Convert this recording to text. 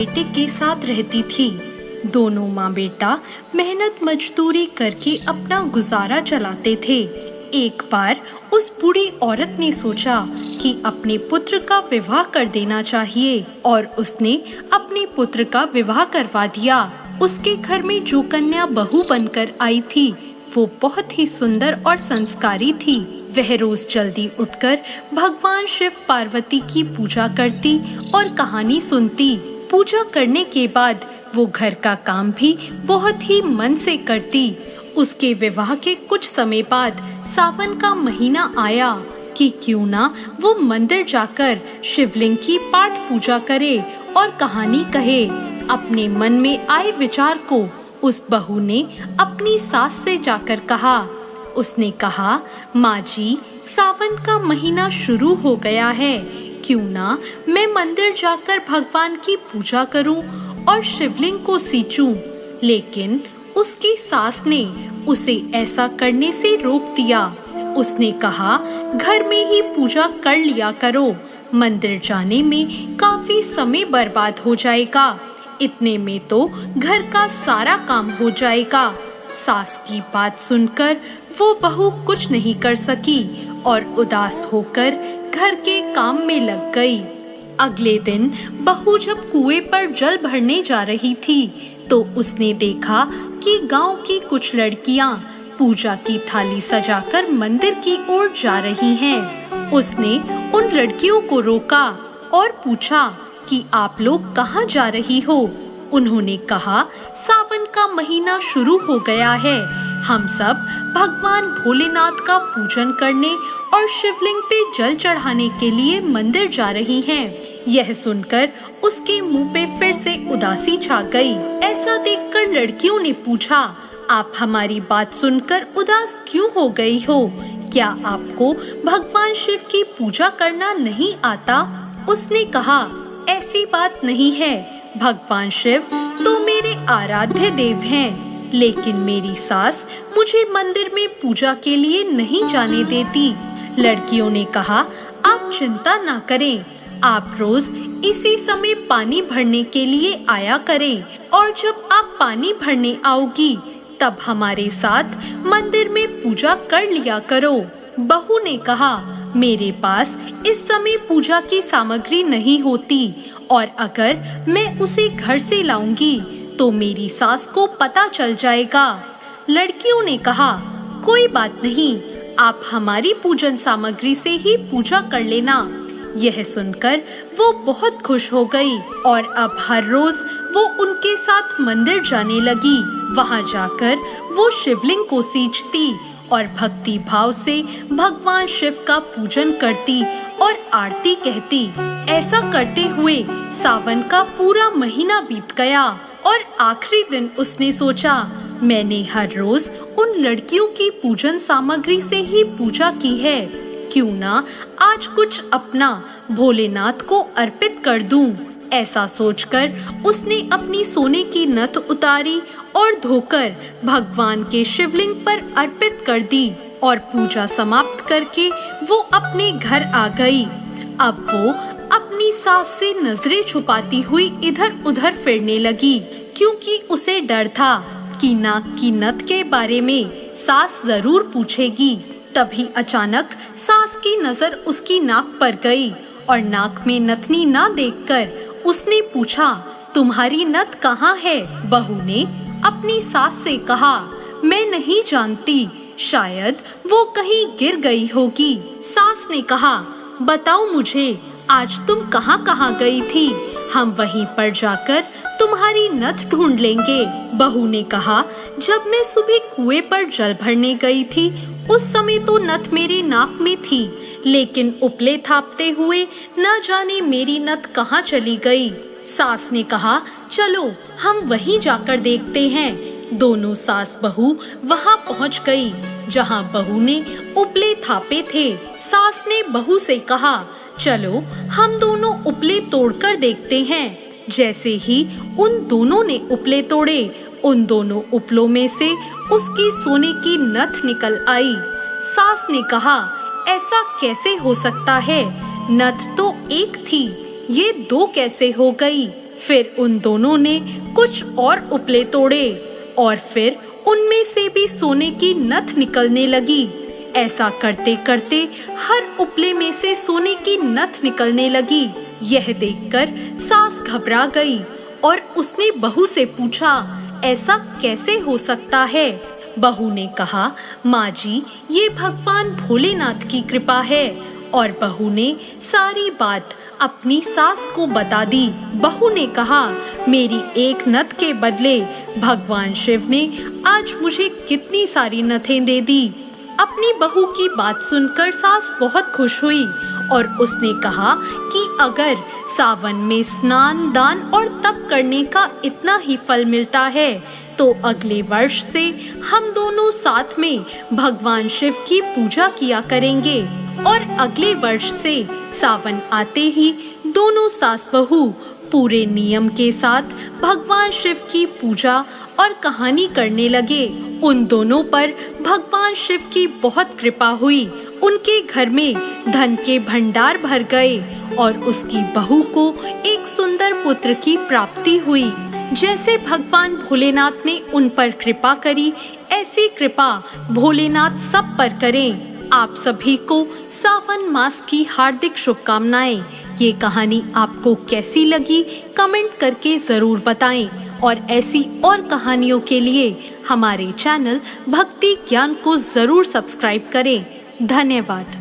बेटे के साथ रहती थी। दोनों माँ बेटा मेहनत मजदूरी करके अपना गुजारा चलाते थे। एक बार उस बूढ़ी औरत ने सोचा कि अपने पुत्र का विवाह कर देना चाहिए और उसने अपने पुत्र का विवाह करवा दिया। उसके घर में जो कन्या बहू बनकर आई थी वो बहुत ही सुंदर और संस्कारी थी। वह रोज जल्दी उठकर भगवान शिव पार्वती की पूजा करती और कहानी सुनती। पूजा करने के बाद वो घर का काम भी बहुत ही मन से करती। उसके विवाह के कुछ समय बाद सावन का महीना आया कि क्यों ना वो मंदिर जाकर शिवलिंग की पाठ पूजा करे और कहानी कहे। अपने मन में आए विचार को उस बहू ने अपनी सास से जाकर कहा। उसने कहा, माँ जी, सावन का महीना शुरू हो गया है, क्यों ना मैं मंदिर जाकर भगवान की पूजा करूं और शिवलिंग को सींचूं। लेकिन उसकी सास ने उसे ऐसा करने से रोक दिया। उसने कहा, घर में ही पूजा कर लिया करो, मंदिर जाने में काफी समय बर्बाद हो जाएगा, इतने में तो घर का सारा काम हो जाएगा। सास की बात सुनकर वो बहू कुछ नहीं कर सकी और उदास होकर घर के काम में लग गई। अगले दिन बहू जब कुएं पर जल भरने जा रही थी तो उसने देखा कि गांव की कुछ लड़कियां पूजा की थाली सजाकर मंदिर की ओर जा रही हैं। उसने उन लड़कियों को रोका और पूछा कि आप लोग कहाँ जा रही हो? उन्होंने कहा, सावन का महीना शुरू हो गया है, हम सब भगवान भोलेनाथ का पूजन करने और शिवलिंग पे जल चढ़ाने के लिए मंदिर जा रही हैं। यह सुनकर उसके मुंह पे फिर से उदासी छा गई। ऐसा देखकर लड़कियों ने पूछा, आप हमारी बात सुनकर उदास क्यों हो गई हो? क्या आपको भगवान शिव की पूजा करना नहीं आता? उसने कहा, ऐसी बात नहीं है, भगवान शिव तो मेरे आराध्य देव हैं, लेकिन मेरी सास मुझे मंदिर में पूजा के लिए नहीं जाने देती। लड़कियों ने कहा, आप चिंता ना करें, आप रोज इसी समय पानी भरने के लिए आया करें और जब आप पानी भरने आओगी तब हमारे साथ मंदिर में पूजा कर लिया करो। बहू ने कहा, मेरे पास इस समय पूजा की सामग्री नहीं होती और अगर मैं उसे घर से लाऊंगी तो मेरी सास को पता चल जाएगा। लड़कियों ने कहा, कोई बात नहीं, आप हमारी पूजन सामग्री से ही पूजा कर लेना। यह सुनकर वो बहुत खुश हो गई और अब हर रोज वो उनके साथ मंदिर जाने लगी। वहां जाकर वो शिवलिंग को सींचती और भक्ति भाव से भगवान शिव का पूजन करती और आरती कहती। ऐसा करते हुए सावन का पूरा महीना बीत गया और आखिरी दिन उसने सोचा, मैंने हर रोज उन लड़कियों की पूजन सामग्री से ही पूजा की है, क्यों ना आज कुछ अपना भोलेनाथ को अर्पित कर दूं। ऐसा सोचकर उसने अपनी सोने की नथ उतारी और धोकर भगवान के शिवलिंग पर अर्पित कर दी और पूजा समाप्त करके वो अपने घर आ गई। अब वो अपनी सास से नजरें छुपाती हुई इधर उधर फिरने लगी, क्योंकि उसे डर था कि नाक की नथ के बारे में सास जरूर पूछेगी। तभी अचानक सास की नजर उसकी नाक पर गई और नाक में नथनी ना देखकर उसने पूछा, तुम्हारी नथ कहाँ है? बहू ने अपनी सास से कहा, मैं नहीं जानती, शायद वो कहीं गिर गई होगी। सास ने कहा, बताओ मुझे, आज तुम कहाँ कहाँ गई थी, हम वहीं पर जाकर तुम्हारी नथ ढूंढ लेंगे। बहू ने कहा, जब मैं सुबह कुएं पर जल भरने गई थी उस समय तो नथ मेरी नाक में थी, लेकिन उपले थापते हुए न जाने मेरी नथ कहाँ चली गई। सास ने कहा, चलो हम वहीं जाकर देखते हैं। दोनों सास बहू वहां पहुंच गई जहां बहू ने उपले थापे थे। सास ने बहू से कहा, चलो हम दोनों उपले तोड़कर देखते हैं। जैसे ही उन दोनों ने उपले तोड़े, उन दोनों उपलों में से उसकी सोने की नथ निकल आई। सास ने कहा, ऐसा कैसे हो सकता है? नथ तो एक थी, ये दो कैसे हो गई? फिर उन दोनों ने कुछ और उपले तोड़े और फिर उनमें से भी सोने की नथ निकलने लगी। ऐसा करते करते हर उपले में से सोने की नथ निकलने लगी। यह देखकर सास घबरा गई और उसने बहू से पूछा, ऐसा कैसे हो सकता है? बहू ने कहा, माँ जी, ये भगवान भोलेनाथ की कृपा है। और बहू ने सारी बात अपनी सास को बता दी। बहू ने कहा, मेरी एक नथ के बदले भगवान शिव ने आज मुझे कितनी सारी नथें दे दी। अपनी बहू की बात सुनकर सास बहुत खुश हुई और उसने कहा कि अगर सावन में स्नान, दान और तप करने का इतना ही फल मिलता है तो अगले वर्ष से हम दोनों साथ में भगवान शिव की पूजा किया करेंगे। और अगले वर्ष से सावन आते ही दोनों सास बहू पूरे नियम के साथ भगवान शिव की पूजा और कहानी करने लगे। उन दोनों पर भगवान शिव की बहुत कृपा हुई। उनके घर में धन के भंडार भर गए और उसकी बहू को एक सुंदर पुत्र की प्राप्ति हुई। जैसे भगवान भोलेनाथ ने उन पर कृपा करी, ऐसी कृपा भोलेनाथ सब पर करें। आप सभी को सावन मास की हार्दिक शुभकामनाएं। ये कहानी आपको कैसी लगी कमेंट करके जरूर बताएं और ऐसी और कहानियों के लिए हमारे चैनल भक्ति ज्ञान को जरूर सब्सक्राइब करें। धन्यवाद।